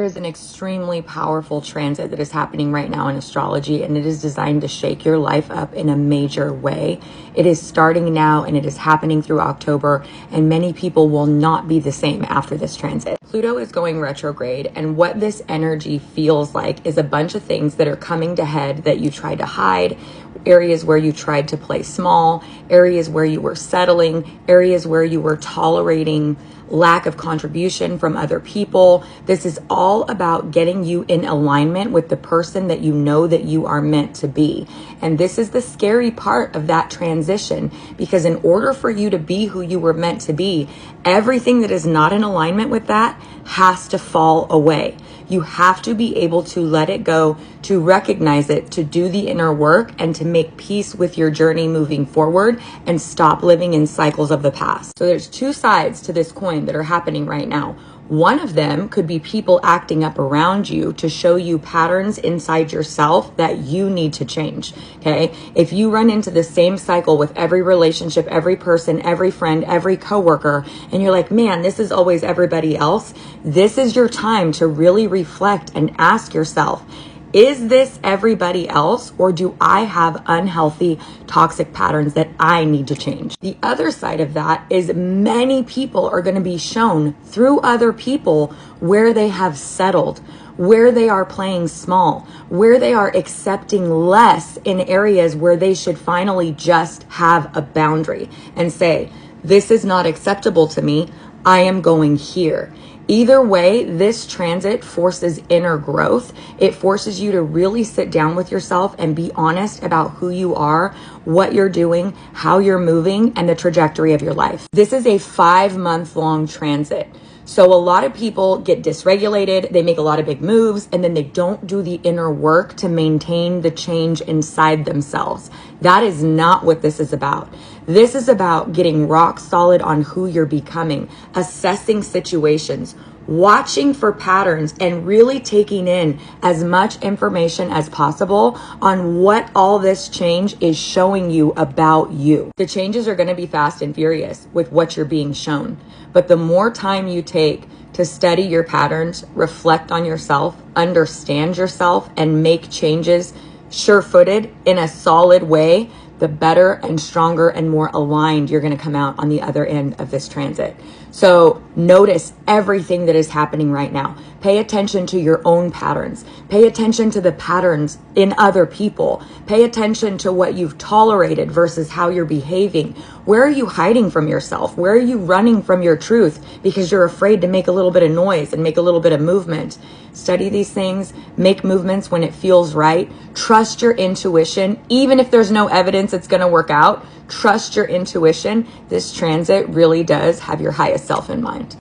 is an extremely powerful transit that is happening right now in astrology, and it is designed to shake your life up in a major way. It is starting now and it is happening through October, and many people will not be the same after this transit. Pluto is going retrograde, and what this energy feels like is a bunch of things that are coming to head that you tried to hide, areas where you tried to play small, areas where you were settling, areas where you were tolerating lack of contribution from other people. This is all about getting you in alignment with the person that you know that you are meant to be. And this is the scary part of that transition, because in order for you to be who you were meant to be, everything that is not in alignment with that has to fall away. You have to be able to let it go, to recognize it, to do the inner work, and to make peace with your journey moving forward and stop living in cycles of the past. So there's two sides to this coin that are happening right now. One of them could be people acting up around you to show you patterns inside yourself that you need to change, okay? If you run into the same cycle with every relationship, every person, every friend, every coworker, and you're like, man, this is always everybody else, this is your time to really reflect and ask yourself, is this everybody else, or do I have unhealthy, toxic patterns that I need to change? The other side of that is many people are going to be shown through other people where they have settled, where they are playing small, where they are accepting less in areas where they should finally just have a boundary and say, this is not acceptable to me. I am going here. Either way, this transit forces inner growth. It forces you to really sit down with yourself and be honest about who you are, what you're doing, how you're moving, and the trajectory of your life. This is a 5-month-long transit. So a lot of people get dysregulated, they make a lot of big moves, and then they don't do the inner work to maintain the change inside themselves. That is not what this is about. This is about getting rock solid on who you're becoming, assessing situations, watching for patterns, and really taking in as much information as possible on what all this change is showing you about you. The changes are going to be fast and furious with what you're being shown, but the more time you take to study your patterns, reflect on yourself, understand yourself, and make changes sure-footed in a solid way, the better and stronger and more aligned you're going to come out on the other end of this transit. So notice everything that is happening right now. Pay attention to your own patterns. Pay attention to the patterns in other people. Pay attention to what you've tolerated versus how you're behaving. Where are you hiding from yourself? Where are you running from your truth because you're afraid to make a little bit of noise and make a little bit of movement? Study these things, make movements when it feels right. Trust your intuition. Even if there's no evidence it's going to work out, trust your intuition. This transit really does have your highest self in mind.